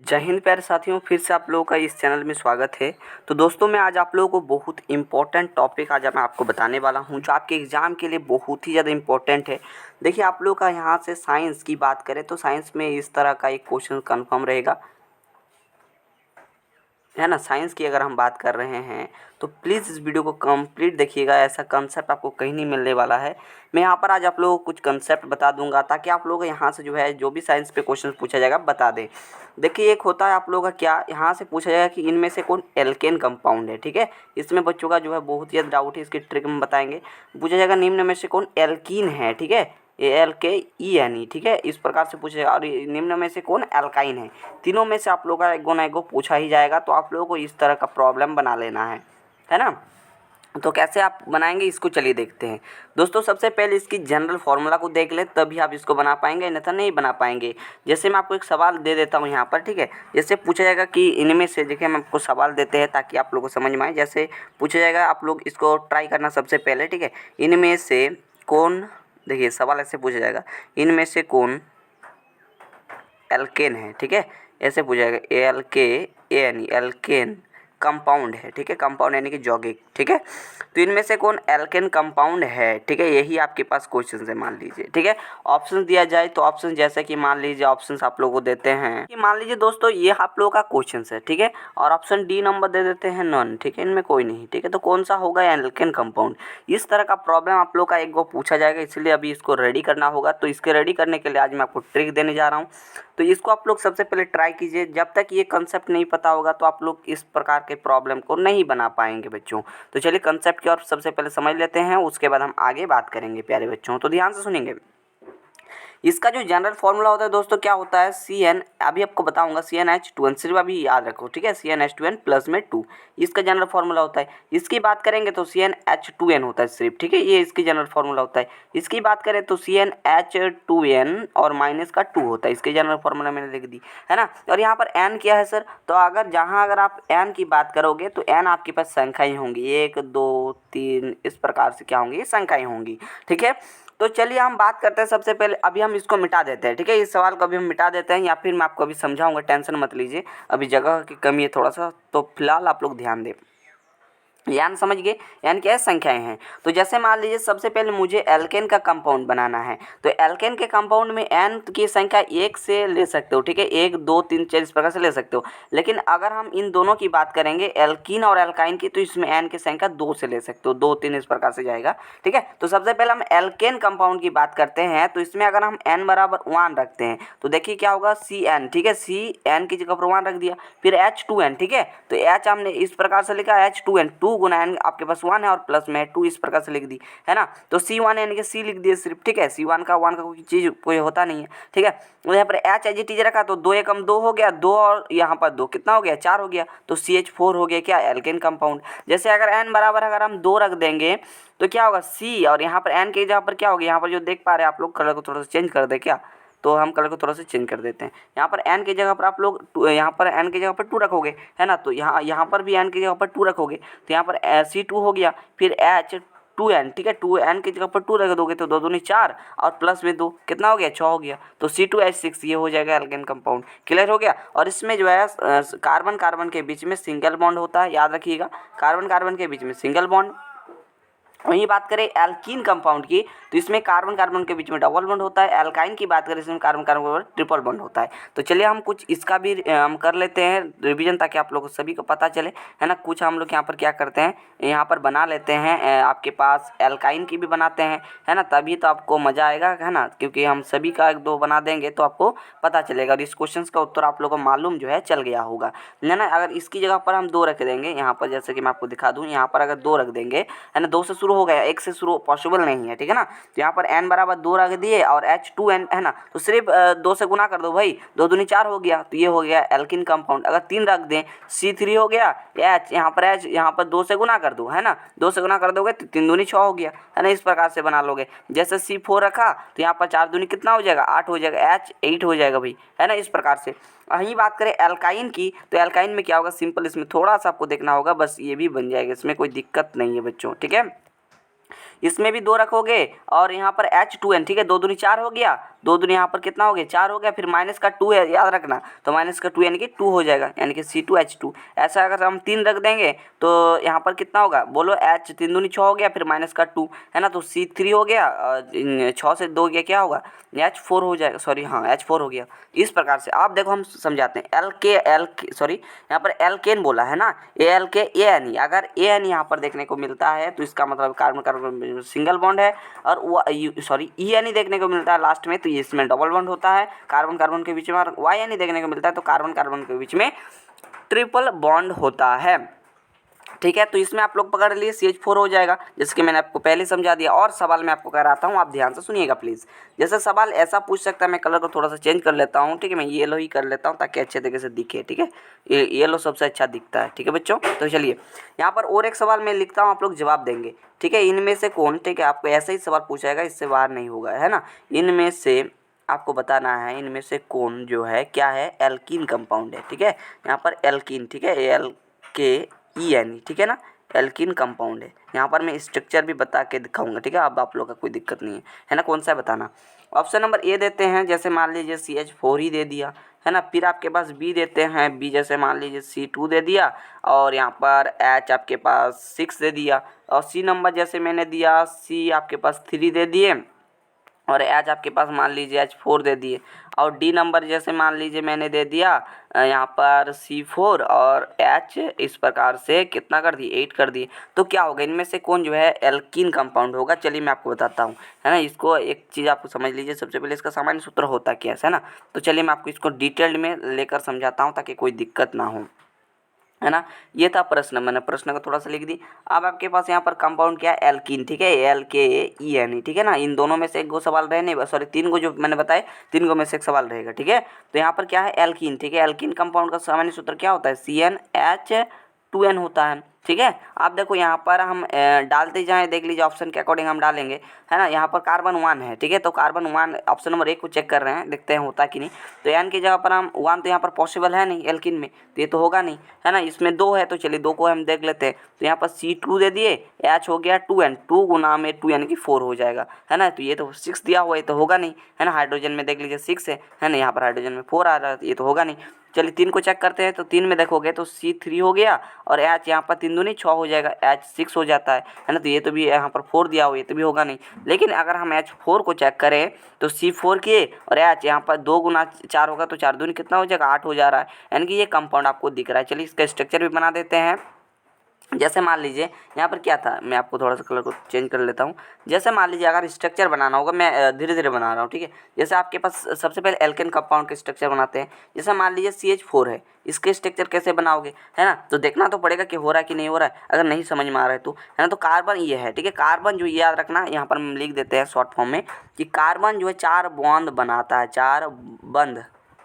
जय हिंद प्यारे साथियों, फिर से आप लोगों का इस चैनल में स्वागत है। तो दोस्तों, मैं आज आप लोगों को बहुत इम्पोर्टेंट टॉपिक आज मैं आपको बताने वाला हूं, जो आपके एग्ज़ाम के लिए बहुत ही ज़्यादा इम्पोर्टेंट है। देखिए, आप लोगों का यहाँ से साइंस की बात करें तो साइंस में इस तरह का एक क्वेश्चन कन्फर्म रहेगा, है ना। साइंस की अगर हम बात कर रहे हैं तो प्लीज़ इस वीडियो को कंप्लीट देखिएगा। ऐसा कंसेप्ट आपको कहीं नहीं मिलने वाला है। मैं यहाँ पर आज आप लोगों को कुछ कंसेप्ट बता दूंगा ताकि आप लोग यहाँ से जो है जो भी साइंस पे क्वेश्चन पूछा जाएगा बता दें। देखिए, एक होता है आप लोगों का क्या, यहाँ से पूछा जाएगा कि इनमें से कौन एल्केन कंपाउंड है। ठीक है, इसमें बच्चों का जो है बहुत ही ज़्यादा डाउट है, इसकी ट्रिक में बताएंगे। पूछा जाएगा निम्न में से कौन एल्कीन है। ठीक है, ALKENE। ठीक है, इस प्रकार से पूछा जाएगा। और निम्न में से कौन एल्काइन है। तीनों में से आप लोगों का एगो ना एगो पूछा ही जाएगा, तो आप लोगों को इस तरह का प्रॉब्लम बना लेना है ना। तो कैसे आप बनाएंगे इसको चलिए देखते हैं। दोस्तों, सबसे पहले इसकी जनरल फार्मूला को देख लें, तभी आप इसको बना पाएंगे, अन्यथा नहीं बना पाएंगे। जैसे मैं आपको एक सवाल दे देता हूँ यहाँ पर। ठीक है, जैसे पूछा जाएगा कि इनमें से, देखिए हम आपको सवाल देते हैं ताकि आप लोगों को समझ में आए। जैसे पूछा जाएगा, आप लोग इसको ट्राई करना सबसे पहले। ठीक है, इनमें से कौन, देखिए सवाल ऐसे पूछा जाएगा, इनमें से कौन एल्केन है। ठीक है, ऐसे पूछा जाएगा ALKANE, एल्केन कंपाउंड है। ठीक है, कंपाउंड यानी कि यौगिक। ठीक है, तो इनमें से कौन एल्केन कंपाउंड है। ठीक है, यही आपके पास क्वेश्चन है, मान लीजिए। ठीक है, ऑप्शन दिया जाए तो ऑप्शन जैसे कि मान लीजिए ऑप्शन आप लोगों को देते हैं कि मान लीजिए दोस्तों ये आप लोगों का क्वेश्चन है। ठीक है, और ऑप्शन डी नंबर दे देते हैं नॉन। ठीक है, इनमें कोई नहीं। ठीक है, तो कौन सा होगा एल्केन कंपाउंड। इस तरह का प्रॉब्लम आप लोग का एक गो पूछा जाएगा, इसलिए अभी इसको रेडी करना होगा। तो इसके रेडी करने के लिए आज मैं आपको ट्रिक देने जा रहा हूँ। तो इसको आप लोग सबसे पहले ट्राई कीजिए। जब तक ये कंसेप्ट नहीं पता होगा तो आप लोग इस प्रकार के प्रॉब्लम को नहीं बना पाएंगे बच्चों। तो चलिए कंसेप्ट की और सबसे पहले समझ लेते हैं, उसके बाद हम आगे बात करेंगे प्यारे बच्चों। तो ध्यान से सुनेंगे। इसका जो जनरल फॉर्मूला होता है दोस्तों, क्या होता है, CN, अभी आपको बताऊंगा, CnH2n, सिर्फ अभी याद रखो। ठीक है, CnH2n प्लस में 2, इसका जनरल फॉर्मूला होता है। इसकी बात करेंगे तो CnH2n होता है सिर्फ। ठीक है, ये इसकी जनरल फॉर्मूला होता है। इसकी बात करें तो CnH2n और माइनस का 2 होता है। इसके जनरल फॉर्मूला मैंने लिख दी, है ना। और यहाँ पर n क्या है सर, तो अगर आप n की बात करोगे तो n आपके पास संख्याएं होंगी, 1 2 3, इस प्रकार से क्या होंगी, संख्याएं होंगी। ठीक है, तो चलिए हम बात करते हैं सबसे पहले। अभी हम इसको मिटा देते हैं। ठीक है, इस सवाल को अभी हम मिटा देते हैं, या फिर मैं आपको अभी समझाऊंगा, टेंशन मत लीजिए। अभी जगह की कमी है थोड़ा सा, तो फिलहाल आप लोग ध्यान दें। यान समझ गए, यान क्या है, संख्याएं हैं। तो जैसे मान लीजिए सबसे पहले मुझे एल्केन का कंपाउंड बनाना है, तो एल्केन के कंपाउंड में एन की संख्या 1 से ले सकते हो। ठीक है, 1 2 3 4 इस प्रकार से ले सकते हो। लेकिन अगर हम इन दोनों की बात करेंगे, एल्कीन और एल्काइन की, तो इसमें एन की संख्या 2 से ले सकते हो, 2 3 इस प्रकार से जाएगा। ठीक है, तो सबसे पहले हम एल्केन कंपाउंड की बात करते हैं। तो इसमें अगर हम n बराबर 1 रखते हैं तो देखिए क्या होगा, CN। ठीक है, CN की जगह पर 1 रख दिया, फिर H2N। ठीक है, तो H हमने इस प्रकार से लिखा, H2N, 2 गुना n आपके पास 1 है और प्लस में 2, इस प्रकार से लिख दी, है ना। तो C1 यानी कि C लिख दिए सिर्फ। ठीक है, C1 का 1 का कोई चीज़ कोई होता नहीं है। ठीक है, तो यहाँ पर H एज इट इज रखा, तो 2 एकम 2 हो गया, 2 और यहाँ पर 2 कितना हो गया, 4 हो गया। तो CH4 हो गया क्या, एल्केन कंपाउंड। जैसे अगर n बराबर अगर हम 2 रख देंगे तो क्या होगा, C, और यहाँ पर n की जगह पर क्या होगा, यहाँ पर जो देख पा रहे हैं आप लोग, कलर को थोड़ा सा चेंज कर दे क्या, तो हम कलर को थोड़ा सा चेंज कर देते हैं। यहाँ पर n की जगह पर आप लोग यहाँ पर n की जगह पर 2 रखोगे, है ना। तो यहाँ पर भी n की जगह पर 2 रखोगे, तो यहाँ पर C2 हो गया, फिर H2N। ठीक है, 2n की जगह पर 2 रख दोगे तो 2 दूनी 4 और प्लस में 2 कितना हो गया, 6 हो गया। तो C2H6 ये हो जाएगा एल्केन कंपाउंड। क्लियर हो गया। और इसमें जो है कार्बन कार्बन के बीच में सिंगल बॉन्ड होता है, याद रखिएगा, कार्बन कार्बन के बीच में सिंगल बॉन्ड। वहीं बात करें एल्कीन कंपाउंड की, तो इसमें कार्बन कार्बन के बीच में डबल बॉन्ड होता है। एल्काइन की बात करें, इसमें कार्बन कार्बन के बीच ट्रिपल बॉन्ड होता है। तो चलिए हम कुछ इसका भी हम कर लेते हैं रिवीजन, ताकि आप लोगों को सभी को पता चले, है ना। कुछ हम लोग यहाँ पर क्या करते हैं, यहाँ पर बना लेते हैं, आपके पास एल्काइन की भी बनाते हैं, है ना। तभी तो आपको मज़ा आएगा, है ना, क्योंकि हम सभी का 1 2 बना देंगे तो आपको पता चलेगा। और इस क्वेश्चन का उत्तर आप लोगों को मालूम जो है चल गया होगा, है ना। अगर इसकी जगह पर हम 2 रख देंगे, यहाँ पर जैसे कि मैं आपको दिखा दूँ, यहाँ पर अगर 2 रख देंगे, है ना, 2 से शुरू हो गया, 1 से शुरू पॉसिबल नहीं है। ठीक है ना, तो यहाँ पर n बराबर 2 रख दिए और H2N, है ना, तो सिर्फ 2 से गुना कर दो भाई, 2 दूनी 4 हो गया, तो ये हो गया एल्किन कंपाउंड। अगर 3 रख दें, C3 हो गया, H यहाँ पर H यहाँ पर 2 से गुना कर दो, है ना, 2 से गुना कर दोगे तो 3 दूनी 6 हो गया, है ना। इस प्रकार से बना लोगे। जैसे C4 रखा तो यहाँ पर 4 दूनी कितना हो जाएगा, 8 हो जाएगा, H 8 हो जाएगा भाई, है ना। इस प्रकार से वहीं बात करें एल्काइन की, तो एल्काइन में क्या होगा, सिंपल, इसमें थोड़ा सा आपको देखना होगा, बस ये भी बन जाएगा, इसमें कोई दिक्कत नहीं है बच्चों। ठीक है, इसमें भी 2 रखोगे और यहाँ पर H2N, ठीक है, 2 दूनी 4 हो गया, 2 दूनी यहाँ पर कितना हो गया 4 हो गया, फिर माइनस का 2 है याद रखना, तो माइनस का 2 यानी कि 2 हो जाएगा, यानी कि C2H2। ऐसा अगर हम 3 रख देंगे तो यहाँ पर कितना होगा बोलो, H 3 दूनी 6 हो गया, फिर माइनस का 2 है ना, तो C3 हो गया, 6 से 2 गया क्या होगा H4 हो जाएगा, सॉरी हाँ H4 हो गया। इस प्रकार से आप देखो हम समझाते हैं, एल के सॉरी यहाँ पर एल्केन बोला है ना, ALKANE, अगर AN यहाँ पर देखने को मिलता है तो इसका मतलब कार्बन कार्बन सिंगल बॉन्ड है, और सॉरी ENE देखने को मिलता है लास्ट में तो इसमें डबल बॉन्ड होता है कार्बन कार्बन के बीच में, और YNE देखने को मिलता है तो कार्बन कार्बन के बीच में ट्रिपल बॉन्ड होता है, ठीक है। तो इसमें आप लोग पकड़ लिए CH4 हो जाएगा, जैसे कि मैंने आपको पहले समझा दिया। और सवाल मैं आपको कराता हूँ, आप ध्यान से सुनिएगा प्लीज़। जैसे सवाल ऐसा पूछ सकता है, मैं कलर को थोड़ा सा चेंज कर लेता हूँ, ठीक है, मैं येलो ही कर लेता हूँ ताकि अच्छे तरीके से दिखे, ठीक है, ये येलो सबसे अच्छा दिखता है, ठीक है बच्चों। तो चलिए यहाँ पर और एक सवाल मैं लिखता हूँ, आप लोग जवाब देंगे, ठीक है। इनमें से कौन, ठीक है, आपको ऐसा ही सवाल पूछाएगा, इससे बाहर नहीं होगा, है ना। इनमें से आपको बताना है, इनमें से कौन जो है क्या है, एल्कीन कंपाउंड है, ठीक है। यहाँ पर एल्कीन, ठीक है, ALKENE, ठीक है ना, एल्कीन कंपाउंड है। यहाँ पर मैं स्ट्रक्चर भी बता के दिखाऊंगा, ठीक है, अब आप लोग का कोई दिक्कत नहीं है ना। कौन सा है बताना। ऑप्शन नंबर ए देते हैं, जैसे मान लीजिए CH4 ही दे दिया, है ना। फिर आपके पास बी देते हैं, बी जैसे मान लीजिए C2 दे दिया, और यहाँ पर H आपके पास 6 दे दिया, और सी नंबर जैसे मैंने दिया, C आपके पास 3 दे दिए, और H आपके पास मान लीजिए H4 दे दिए, और डी नंबर जैसे मान लीजिए मैंने दे दिया यहाँ पर C4 और H, इस प्रकार से कितना कर दिए 8 कर दिए। तो क्या होगा, इनमें से कौन जो है एल्कीन कंपाउंड होगा, चलिए मैं आपको बताता हूँ, है ना। इसको एक चीज़ आपको समझ लीजिए, सबसे पहले इसका सामान्य सूत्र होता क्या है ना। तो चलिए मैं आपको इसको डिटेल्ड में लेकर समझाता हूँ ताकि कोई दिक्कत ना हो, है ना। ये था प्रश्न, मैंने प्रश्न को थोड़ा सा लिख दी। अब आपके पास यहाँ पर कंपाउंड क्या है, एल्कीन, ठीक है, ALKENE, ठीक है ना। इन दोनों में से एक गो सवाल रहे नहीं, सॉरी 3 को जो मैंने बताए 3 को में से एक सवाल रहेगा, ठीक है। तो यहाँ पर क्या है, एल्कीन, ठीक है। एल्कीन कंपाउंड का सामान्य सूत्र क्या होता है, CnH2n होता है, ठीक है। आप देखो यहाँ पर हम डालते जाएँ, देख लीजिए ऑप्शन के अकॉर्डिंग हम डालेंगे, है ना। यहाँ पर कार्बन 1 है, ठीक है, तो कार्बन 1 ऑप्शन नंबर 1 को चेक कर रहे हैं, देखते हैं होता कि नहीं। तो एन की जगह पर हम 1, तो यहाँ पर पॉसिबल है नहीं एल्कीन में, तो ये तो होगा नहीं, है ना। इसमें 2 है, तो चलिए 2 को हम देख लेते हैं। तो यहाँ पर C2 दे दिए, H हो गया 2N, 2 गुना में 2 यानी कि 4 हो जाएगा, है ना। तो ये तो 6 दिया हुआ है, तो होगा नहीं, है ना। हाइड्रोजन में देख लीजिए 6 है ना, यहाँ पर हाइड्रोजन में 4 आ रहा है, ये तो होगा नहीं। चलिए 3 को चेक करते हैं, तो 3 में देखोगे तो C3 हो गया, और H यहाँ पर 3 दूनी 6 हो जाएगा, H 6 हो जाता है ना। तो ये तो भी यहाँ पर 4 दिया हुआ, ये तो भी होगा नहीं। लेकिन अगर हम H4 को चेक करें तो C4 के और H यहाँ पर 2 गुना 4 होगा, तो 4 दूनी कितना हो जाएगा 8 हो जा रहा है, यानी कि ये कंपाउंड आपको दिख रहा है। चलिए इसका स्ट्रक्चर भी बना देते हैं। जैसे मान लीजिए यहाँ पर क्या था, मैं आपको थोड़ा सा कलर को चेंज कर लेता हूँ। जैसे मान लीजिए अगर स्ट्रक्चर बनाना होगा, मैं धीरे धीरे बना रहा हूँ, ठीक है। जैसे आपके पास सबसे पहले एल्केन कंपाउंड के स्ट्रक्चर बनाते हैं। जैसे मान लीजिए CH4 है, इसके स्ट्रक्चर कैसे बनाओगे, है ना। तो देखना तो पड़ेगा कि हो रहा है कि नहीं हो रहा है, अगर नहीं समझ में आ रहा है तो, है ना। तो कार्बन ये है, ठीक है, कार्बन जो ये याद रखना, यहाँ पर हम लिख देते हैं शॉर्ट फॉर्म में कि कार्बन जो है 4 बॉन्ड बनाता है, 4 बंध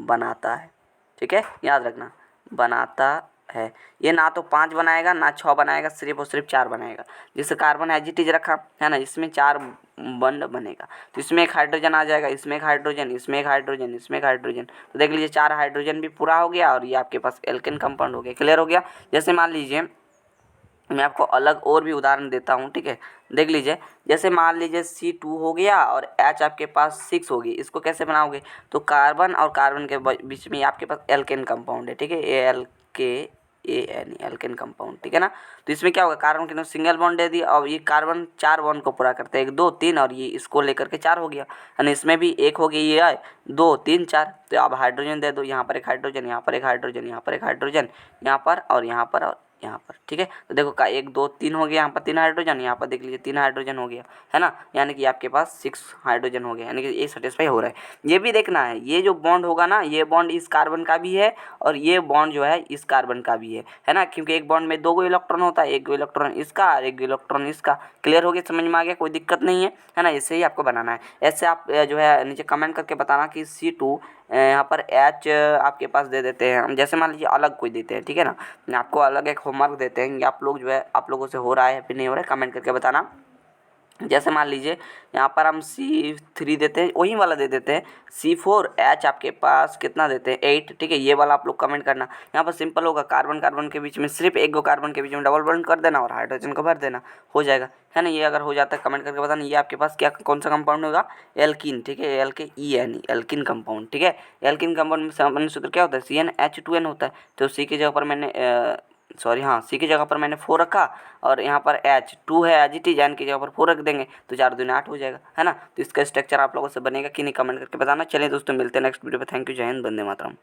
बनाता है, ठीक है, याद रखना बनाता है। ये ना तो 5 बनाएगा ना 6 बनाएगा, सिर्फ और सिर्फ 4 बनाएगा। जैसे कार्बन एज इट इज रखा है ना, इसमें 4 बंड बनेगा, तो इसमें एक हाइड्रोजन आ जाएगा, इसमें एक हाइड्रोजन, इसमें एक हाइड्रोजन, इसमें एक हाइड्रोजन। तो देख लीजिए 4 हाइड्रोजन भी पूरा हो गया, और ये आपके पास एल्केन कंपाउंड हो गया। क्लियर हो गया। जैसे मान लीजिए मैं आपको अलग और भी उदाहरण देता हूँ, ठीक है, देख लीजिए। जैसे मान लीजिए C2 हो गया और H आपके पास 6 होगी, इसको कैसे बनाओगे, तो कार्बन और कार्बन के बीच में आपके पास एल्केन कंपाउंड है, ठीक है, ALKANE एल्केन कंपाउंड, ठीक है ना। तो इसमें क्या होगा, कार्बन के सिंगल बॉन्ड दे दिया, और ये कार्बन 4 बॉन्ड को पूरा करते हैं, 1 2 3, और ये इसको लेकर के 4 हो गया, यानी इसमें भी 1 हो गया, ये आए 2 3 4। तो अब हाइड्रोजन दे दो, यहाँ पर एक हाइड्रोजन, यहाँ पर एक हाइड्रोजन, यहाँ पर एक हाइड्रोजन, यहाँ पर और यहाँ पर और यहाँ पर, ठीक है। तो देखो का 1 2 3 हो गया, यहाँ पर 3 हाइड्रोजन, यहाँ पर देख लीजिए 3 हाइड्रोजन हो गया, है ना। यानी कि आपके पास 6 हाइड्रोजन हो गया, यानी कि ये सेटिस्फाई हो रहा है। ये भी देखना है, ये जो बॉन्ड होगा ना, ये बॉन्ड इस कार्बन का भी है, और ये बॉन्ड जो है इस कार्बन का भी है ना। क्योंकि एक बॉन्ड में 2 गो इलेक्ट्रॉन होता है, 1 गो इलेक्ट्रॉन इसका और 1 गो इलेक्ट्रॉन इसका। क्लियर हो गया, समझ में आ गया, कोई दिक्कत नहीं है ना। इससे ही आपको बनाना है। ऐसे आप जो है नीचे कमेंट करके बताना कि C2 यहाँ पर H आपके पास दे देते हैं हम, जैसे मान लीजिए अलग कोई देते हैं, ठीक है ना। आपको अलग एक होमवर्क देते हैं, आप लोग जो है आप लोगों से हो रहा है फिर नहीं हो रहा है, कमेंट करके बताना। जैसे मान लीजिए यहाँ पर हम C3 देते हैं, वही वाला दे देते हैं C4H, आपके पास कितना देते हैं 8, ठीक है। ये वाला आप लोग कमेंट करना। यहाँ पर सिंपल होगा, कार्बन कार्बन के बीच में सिर्फ एक गो कार्बन के बीच में डबल बॉन्ड कर देना और हाइड्रोजन को भर देना, हो जाएगा, है ना। ये अगर हो जाता है कमेंट करके बताना। ये आपके पास क्या कौन सा कंपाउंड होगा, एल्कीन, ठीक है, LKEN, एल्कीन कंपाउंड, ठीक है। एल्कीन कंपाउंड में सामान्य सूत्र क्या होता है, CnH2n होता है। तो सी की जगह पर मैंने सॉरी हाँ, सी की जगह पर मैंने 4 रखा और यहाँ पर H2 है एज इट इज, एन की जगह पर 4 रख देंगे तो 4 दूनी 8 हो जाएगा, है ना। तो इसका स्ट्रक्चर आप लोगों से बनेगा कि नहीं कमेंट करके बताना। चलिए दोस्तों, मिलते हैं नेक्स्ट वीडियो पे। थैंक यू, जय हिंद, वंदे मातरम।